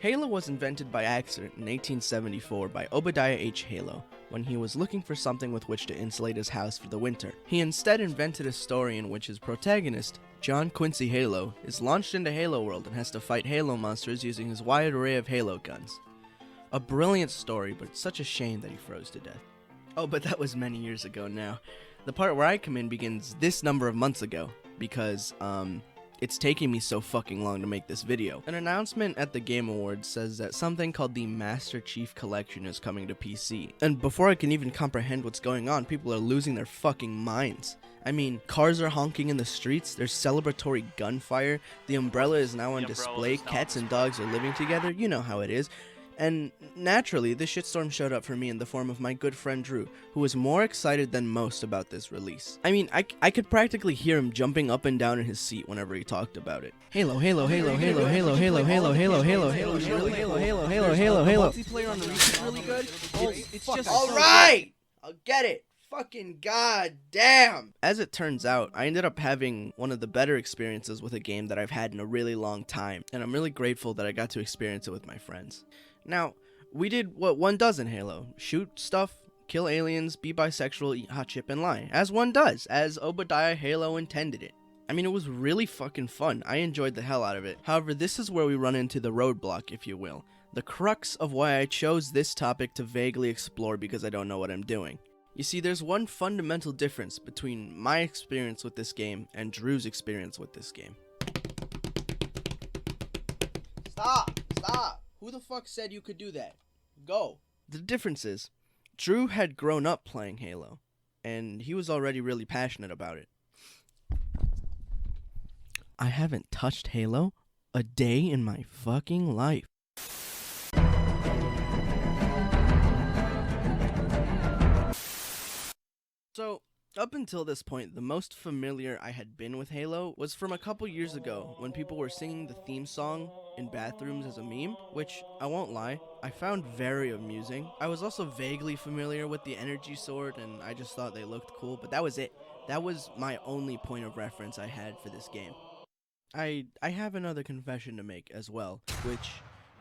Halo was invented by accident in 1874 by Obadiah H. Halo when he was looking for something with which to insulate his house for the winter. He instead invented a story in which his protagonist, John Quincy Halo, is launched into Halo World and has to fight Halo monsters using his wide array of Halo guns. A brilliant story, but such a shame that he froze to death. Oh, but that was many years ago now. The part where I come in begins this number of months ago, because, it's taking me so fucking long to make this video. An announcement at the Game Awards says that something called the Master Chief Collection is coming to PC. And before I can even comprehend what's going on, people are losing their fucking minds. I mean, cars are honking in the streets, there's celebratory gunfire, the umbrella is now on display, cats and dogs are living together, you know how it is. And naturally, this shitstorm showed up for me in the form of my good friend Drew, who was more excited than most about this release. I mean, I could practically hear him jumping up and down in his seat whenever he talked about it. Halo, Halo, Halo, Halo, Halo, Halo, Halo, Halo, Halo, Halo, Halo, Halo, Halo, Halo, Halo. Multiplayer on the Reach is really good. It's just all right, I'll get it. Fucking goddamn! As it turns out, I ended up having one of the better experiences with a game that I've had in a really long time, and I'm really grateful that I got to experience it with my friends. Now, we did what one does in Halo. Shoot stuff, kill aliens, be bisexual, eat hot chip, and lie. As one does, as Obadiah Halo intended it. I mean, it was really fucking fun. I enjoyed the hell out of it. However, this is where we run into the roadblock, if you will. The crux of why I chose this topic to vaguely explore because I don't know what I'm doing. You see, there's one fundamental difference between my experience with this game and Drew's experience with this game. Stop! Stop! Who the fuck said you could do that? Go. The difference is, Drew had grown up playing Halo, and he was already really passionate about it. I haven't touched Halo a day in my fucking life. So, up until this point, the most familiar I had been with Halo was from a couple years ago when people were singing the theme song in bathrooms as a meme, which, I won't lie, I found very amusing. I was also vaguely familiar with the energy sword and I just thought they looked cool, but that was it. That was my only point of reference I had for this game. I have another confession to make as well, which,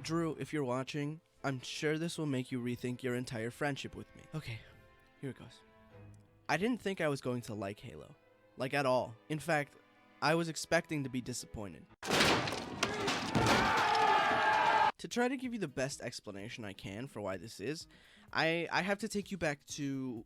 Drew, if you're watching, I'm sure this will make you rethink your entire friendship with me. Okay, here it goes. I didn't think I was going to like Halo. Like, at all. In fact, I was expecting to be disappointed. To try to give you the best explanation I can for why this is, I have to take you back to,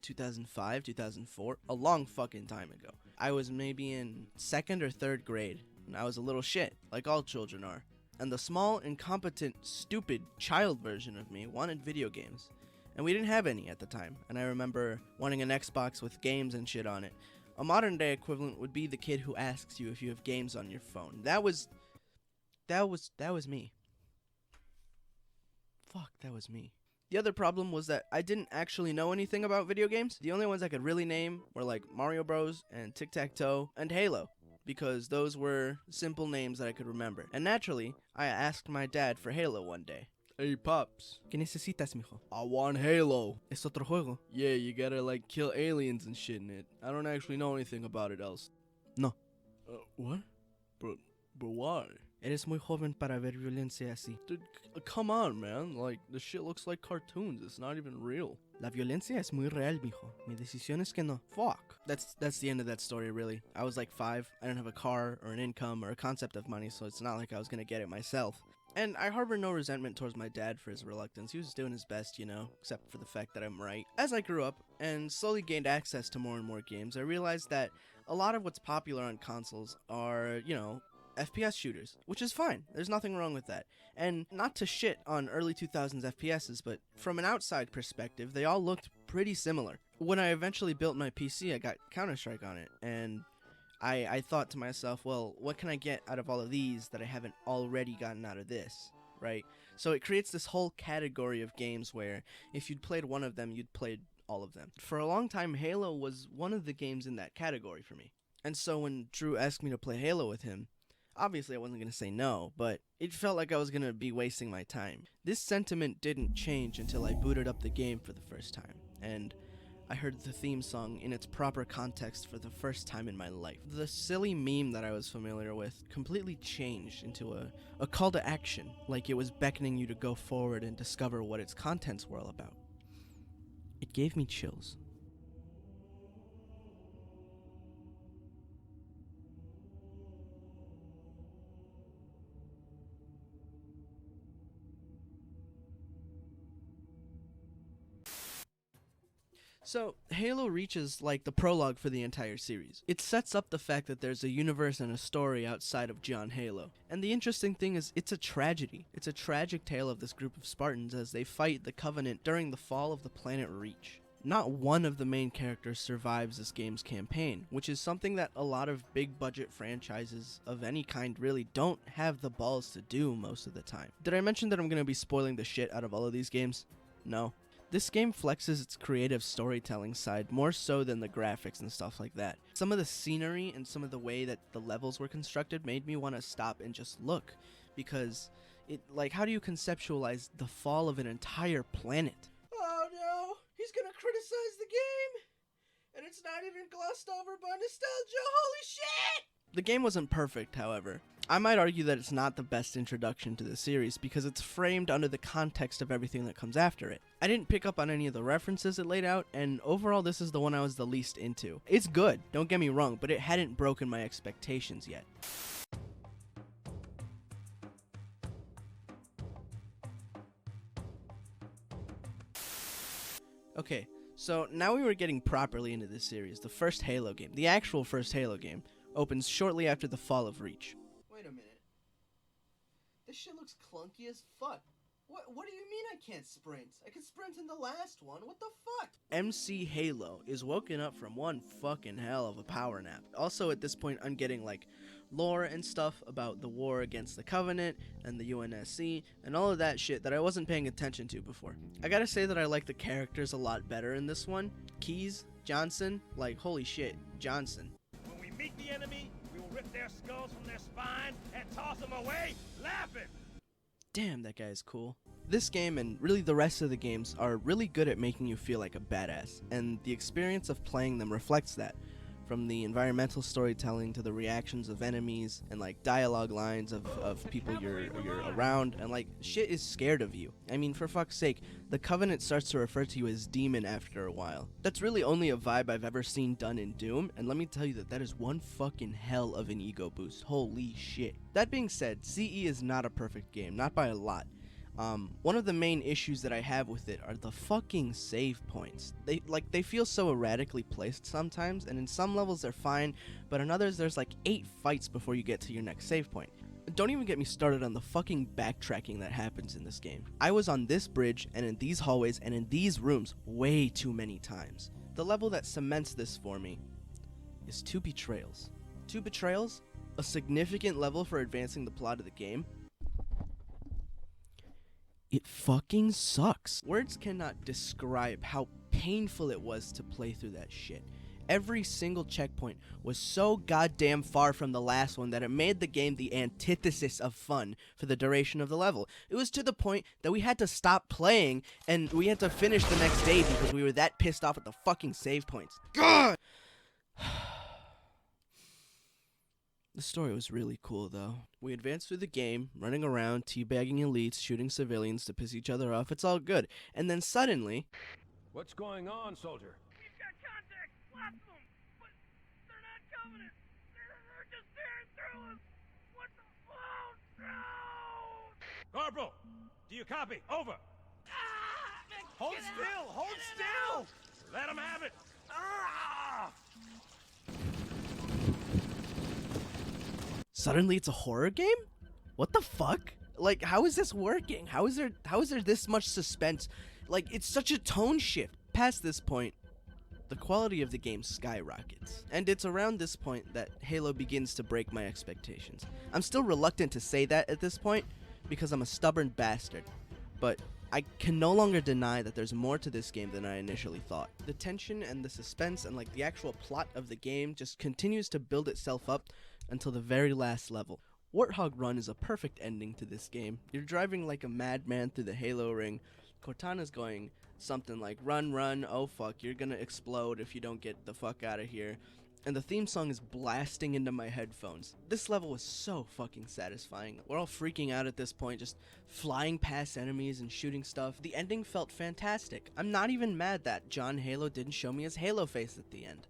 2005, 2004? A long fucking time ago. I was maybe in 2nd or 3rd grade, and I was a little shit, like all children are. And the small, incompetent, stupid child version of me wanted video games. And we didn't have any at the time, and I remember wanting an Xbox with games and shit on it. A modern day equivalent would be the kid who asks you if you have games on your phone. That was me. Fuck, that was me. The other problem was that I didn't actually know anything about video games. The only ones I could really name were like Mario Bros. And Tic-Tac-Toe and Halo, because those were simple names that I could remember. And naturally, I asked my dad for Halo one day. Hey, Pops. ¿Qué necesitas, mijo? I want Halo. Es otro juego. Yeah, you gotta, like, kill aliens and shit in it. I don't actually know anything about it else. No. What? But why? Eres muy joven para ver violencia así. Dude, come on, man. Like, the shit looks like cartoons. It's not even real. La violencia es muy real, mijo. Mi decisión es que no. Fuck. That's the end of that story, really. I was like 5. I didn't have a car or an income or a concept of money, so it's not like I was gonna get it myself. And I harbor no resentment towards my dad for his reluctance. He was doing his best, you know, except for the fact that I'm right. As I grew up and slowly gained access to more and more games, I realized that a lot of what's popular on consoles are, you know, FPS shooters, which is fine. There's nothing wrong with that. And not to shit on early 2000s FPSs, but from an outside perspective, they all looked pretty similar. When I eventually built my PC, I got Counter-Strike on it, and I thought to myself, well, what can I get out of all of these that I haven't already gotten out of this, right? So it creates this whole category of games where if you'd played one of them, you'd played all of them. For a long time, Halo was one of the games in that category for me. And so when Drew asked me to play Halo with him, obviously I wasn't going to say no, but it felt like I was going to be wasting my time. This sentiment didn't change until I booted up the game for the first time, and I heard the theme song in its proper context for the first time in my life. The silly meme that I was familiar with completely changed into a call to action, like it was beckoning you to go forward and discover what its contents were all about. It gave me chills. So, Halo Reach is like the prologue for the entire series. It sets up the fact that there's a universe and a story outside of John Halo. And the interesting thing is, it's a tragedy. It's a tragic tale of this group of Spartans as they fight the Covenant during the fall of the planet Reach. Not one of the main characters survives this game's campaign, which is something that a lot of big budget franchises of any kind really don't have the balls to do most of the time. Did I mention that I'm going to be spoiling the shit out of all of these games? No. This game flexes its creative storytelling side more so than the graphics and stuff like that. Some of the scenery and some of the way that the levels were constructed made me want to stop and just look, because how do you conceptualize the fall of an entire planet? Oh no, he's gonna criticize the game, and it's not even glossed over by nostalgia, holy shit! The game wasn't perfect, however. I might argue that it's not the best introduction to the series because it's framed under the context of everything that comes after it. I didn't pick up on any of the references it laid out, and overall this is the one I was the least into. It's good, don't get me wrong, but it hadn't broken my expectations yet. Okay, so now we were getting properly into this series. The first Halo game, the actual first Halo game, opens shortly after the fall of Reach. Wait a minute. This shit looks clunky as fuck. What do you mean I can't sprint? I could sprint in the last one. What the fuck? MC Halo is woken up from one fucking hell of a power nap. Also, at this point, I'm getting like lore and stuff about the war against the Covenant and the UNSC and all of that shit that I wasn't paying attention to before. I gotta say that I like the characters a lot better in this one. Keyes, Johnson, like holy shit, Johnson. When we meet the enemy, we will rip their skulls from their spine and toss them away, laughing. Damn, that guy is cool. This game, and really the rest of the games, are really good at making you feel like a badass, and the experience of playing them reflects that. From the environmental storytelling to the reactions of enemies and like dialogue lines of people you're around, and like shit is scared of you. I mean, for fuck's sake, the Covenant starts to refer to you as demon after a while. That's really only a vibe I've ever seen done in Doom, and let me tell you that is one fucking hell of an ego boost. Holy shit. That being said, CE is not a perfect game, not by a lot. One of the main issues that I have with it are the fucking save points. They feel so erratically placed sometimes, and in some levels they're fine, but in others there's like 8 fights before you get to your next save point. Don't even get me started on the fucking backtracking that happens in this game. I was on this bridge and in these hallways and in these rooms way too many times. The level that cements this for me is 2 Betrayals. 2 Betrayals, a significant level for advancing the plot of the game. It fucking sucks. Words cannot describe how painful it was to play through that shit. Every single checkpoint was so goddamn far from the last one that it made the game the antithesis of fun for the duration of the level. It was to the point that we had to stop playing and we had to finish the next day because we were that pissed off at the fucking save points. God! The story was really cool, though. We advanced through the game, running around, teabagging elites, shooting civilians to piss each other off. It's all good. And then suddenly... What's going on, soldier? We've got contact, lots of them, but they're not Covenant. They're just tearing through us. What the... Oh, no! Corporal, do you copy? Over. Hold still, hold still. Let them have it. Ah! Suddenly it's a horror game? What the fuck? Like, how is this working? How is there this much suspense? Like, it's such a tone shift. Past this point, the quality of the game skyrockets. And it's around this point that Halo begins to break my expectations. I'm still reluctant to say that at this point, because I'm a stubborn bastard. But I can no longer deny that there's more to this game than I initially thought. The tension and the suspense and like the actual plot of the game just continues to build itself up until the very last level. Warthog Run is a perfect ending to this game. You're driving like a madman through the Halo ring, Cortana's going something like, run, run, oh fuck, you're gonna explode if you don't get the fuck out of here. And the theme song is blasting into my headphones. This level was so fucking satisfying. We're all freaking out at this point, just flying past enemies and shooting stuff. The ending felt fantastic. I'm not even mad that John Halo didn't show me his Halo face at the end.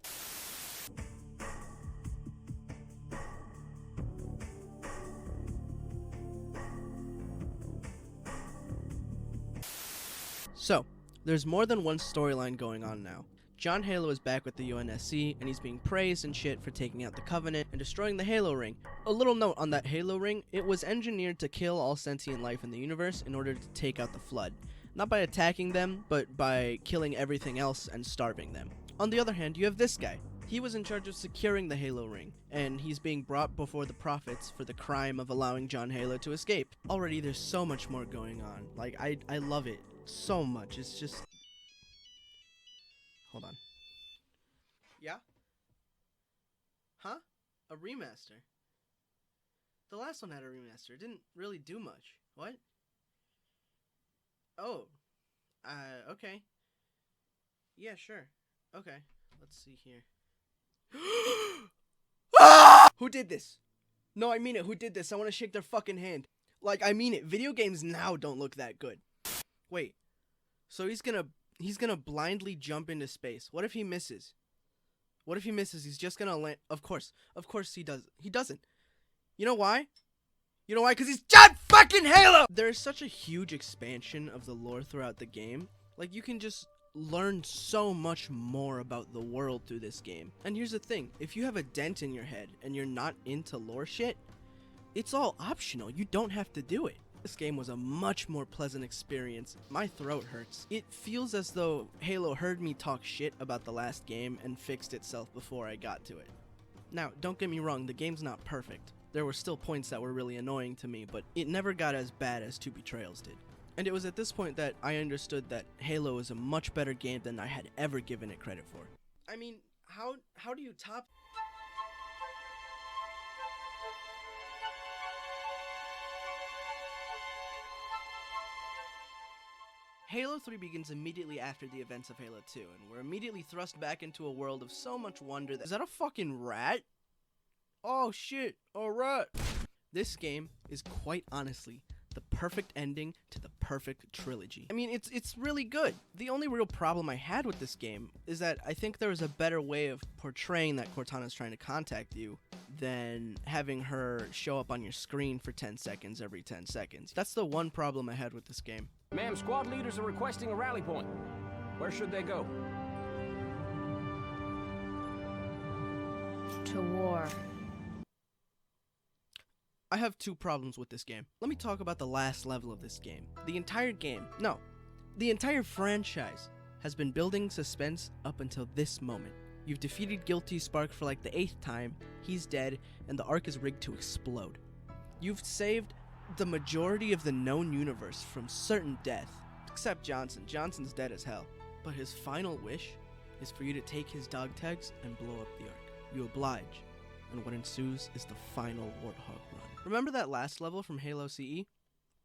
So, there's more than one storyline going on now. John Halo is back with the UNSC, and he's being praised and shit for taking out the Covenant and destroying the Halo Ring. A little note on that Halo Ring, it was engineered to kill all sentient life in the universe in order to take out the Flood. Not by attacking them, but by killing everything else and starving them. On the other hand, you have this guy. He was in charge of securing the Halo Ring, and he's being brought before the prophets for the crime of allowing John Halo to escape. Already, there's so much more going on. Like, I love it so much. It's just... Hold on. Yeah? Huh? A remaster? The last one had a remaster. It didn't really do much. What? Oh. Okay. Yeah, sure. Okay. Let's see here. Who did this? No, I mean it. Who did this? I want to shake their fucking hand. Like, I mean it. Video games now don't look that good. Wait. So he's gonna blindly jump into space. What if he misses? What if he misses? He's just gonna land. Of course he does. He doesn't. You know why? You know why? Because he's John fucking Halo! There is such a huge expansion of the lore throughout the game. Like, you can just learn so much more about the world through this game. And here's the thing. If you have a dent in your head and you're not into lore shit, it's all optional. You don't have to do it. This game was a much more pleasant experience. My throat hurts. It feels as though Halo heard me talk shit about the last game and fixed itself before I got to it. Now, don't get me wrong, the game's not perfect. There were still points that were really annoying to me, but it never got as bad as Two Betrayals did. And it was at this point that I understood that Halo is a much better game than I had ever given it credit for. I mean, how do you top... Halo 3 begins immediately after the events of Halo 2, and we're immediately thrust back into a world of so much wonder that... Is that a fucking rat? Oh shit, a rat! This game is quite honestly the perfect ending to the perfect trilogy. I mean, it's really good. The only real problem I had with this game is that I think there was a better way of portraying that Cortana's trying to contact you than having her show up on your screen for 10 seconds every 10 seconds. That's the one problem I had with this game. Ma'am, squad leaders are requesting a rally point. Where should they go? To war. I have two problems with this game. Let me talk about the last level of this game. The entire franchise has been building suspense up until this moment. You've defeated Guilty Spark for like the 8th time, he's dead, and the Ark is rigged to explode. You've saved the majority of the known universe from certain death, except Johnson. Johnson's dead as hell. But his final wish is for you to take his dog tags and blow up the Ark. You oblige, and what ensues is the final Warthog run. Remember that last level from Halo CE?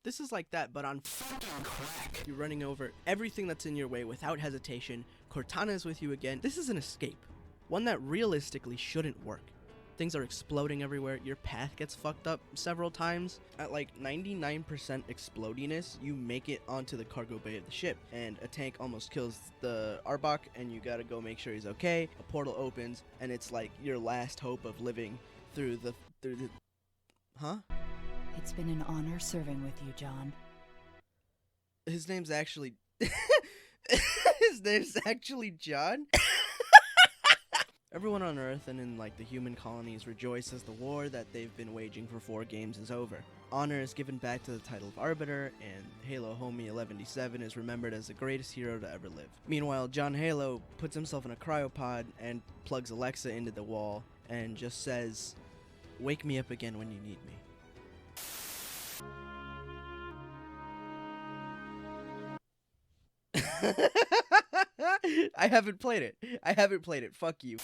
This is like that, but on fucking crack. You're running over everything that's in your way without hesitation. Cortana is with you again. This is an escape. One that realistically shouldn't work. Things are exploding everywhere. Your path gets fucked up several times. At like 99% explodiness, you make it onto the cargo bay of the ship, and a tank almost kills the Arbok, and you gotta go make sure he's okay. A portal opens, and it's like your last hope of living through the... Huh? It's been an honor serving with you, John. His name's actually... His name's actually John? Everyone on Earth and in like the human colonies rejoice as the war that they've been waging for 4 games is over. Honor is given back to the title of Arbiter, and Halo Homie 11D7 is remembered as the greatest hero to ever live. Meanwhile, John Halo puts himself in a cryopod and plugs Alexa into the wall and just says, "Wake me up again when you need me." I haven't played it. Fuck you.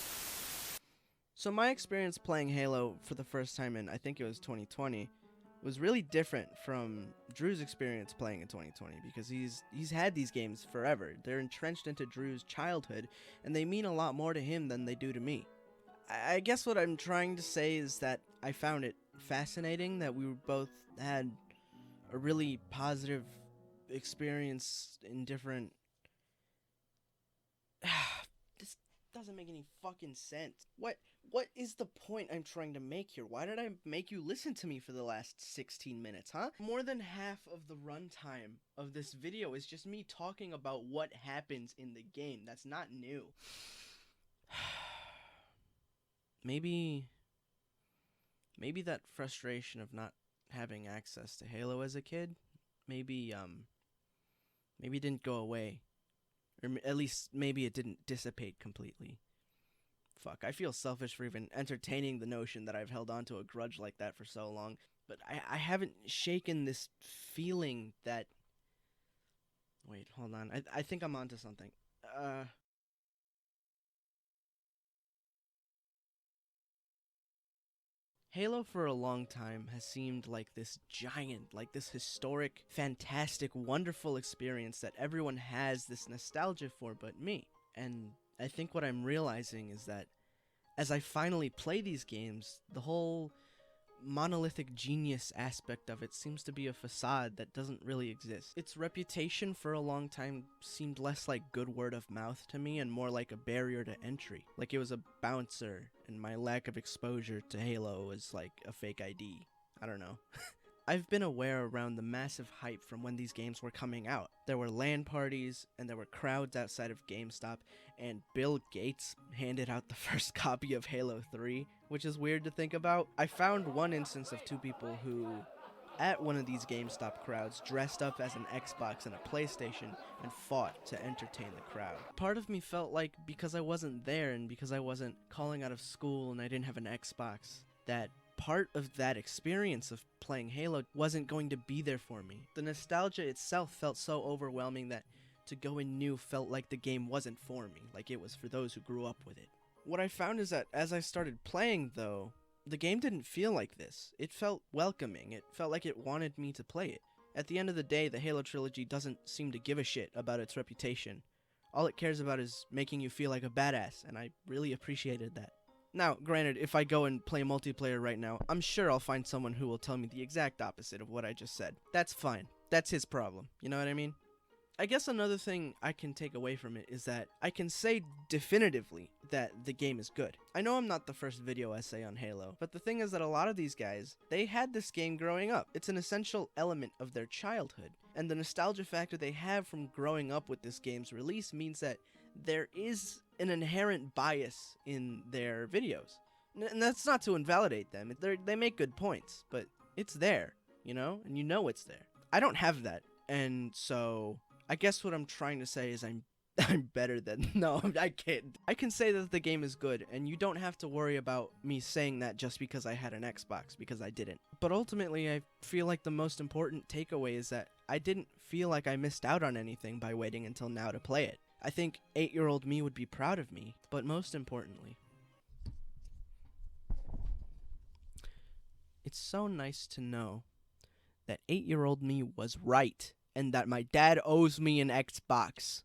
So my experience playing Halo for the first time in, I think it was 2020, was really different from Drew's experience playing in 2020 because he's had these games forever. They're entrenched into Drew's childhood, and they mean a lot more to him than they do to me. I guess what I'm trying to say is that I found it fascinating that we both had a really positive experience in different... This doesn't make any fucking sense. What is the point I'm trying to make here? Why did I make you listen to me for the last 16 minutes, huh? More than half of the runtime of this video is just me talking about what happens in the game. That's not new. Maybe that frustration of not having access to Halo as a kid, maybe it didn't go away. Or at least maybe it didn't dissipate completely. Fuck, I feel selfish for even entertaining the notion that I've held on to a grudge like that for so long. But I haven't shaken this feeling that... Wait, hold on. I think I'm onto something. Halo for a long time has seemed like this giant, like this historic, fantastic, wonderful experience that everyone has this nostalgia for but me. And I think what I'm realizing is that as I finally play these games, the whole monolithic genius aspect of it seems to be a facade that doesn't really exist. Its reputation for a long time seemed less like good word of mouth to me and more like a barrier to entry. Like it was a bouncer, and my lack of exposure to Halo was like a fake ID. I don't know. I've been aware around the massive hype from when these games were coming out. There were LAN parties, and there were crowds outside of GameStop, and Bill Gates handed out the first copy of Halo 3, which is weird to think about. I found one instance of two people who, at one of these GameStop crowds, dressed up as an Xbox and a PlayStation and fought to entertain the crowd. Part of me felt like because I wasn't there and because I wasn't calling out of school and I didn't have an Xbox, that part of that experience of playing Halo wasn't going to be there for me. The nostalgia itself felt so overwhelming that to go in new felt like the game wasn't for me, like it was for those who grew up with it. What I found is that as I started playing, though, the game didn't feel like this. It felt welcoming. It felt like it wanted me to play it. At the end of the day, the Halo trilogy doesn't seem to give a shit about its reputation. All it cares about is making you feel like a badass, and I really appreciated that. Now, granted, if I go and play multiplayer right now, I'm sure I'll find someone who will tell me the exact opposite of what I just said. That's fine. That's his problem. You know what I mean? I guess another thing I can take away from it is that I can say definitively that the game is good. I know I'm not the first video essay on Halo, but the thing is that a lot of these guys, they had this game growing up. It's an essential element of their childhood, and the nostalgia factor they have from growing up with this game's release means that there is an inherent bias in their videos. And that's not to invalidate them. They make good points, but it's there, you know? And you know it's there. I don't have that, and so I guess what I'm trying to say is I'm better than... No, I can't. I can say that the game is good, and you don't have to worry about me saying that just because I had an Xbox, because I didn't. But ultimately, I feel like the most important takeaway is that I didn't feel like I missed out on anything by waiting until now to play it. I think 8-year-old me would be proud of me, but most importantly, it's so nice to know that 8-year-old me was right, and that my dad owes me an Xbox.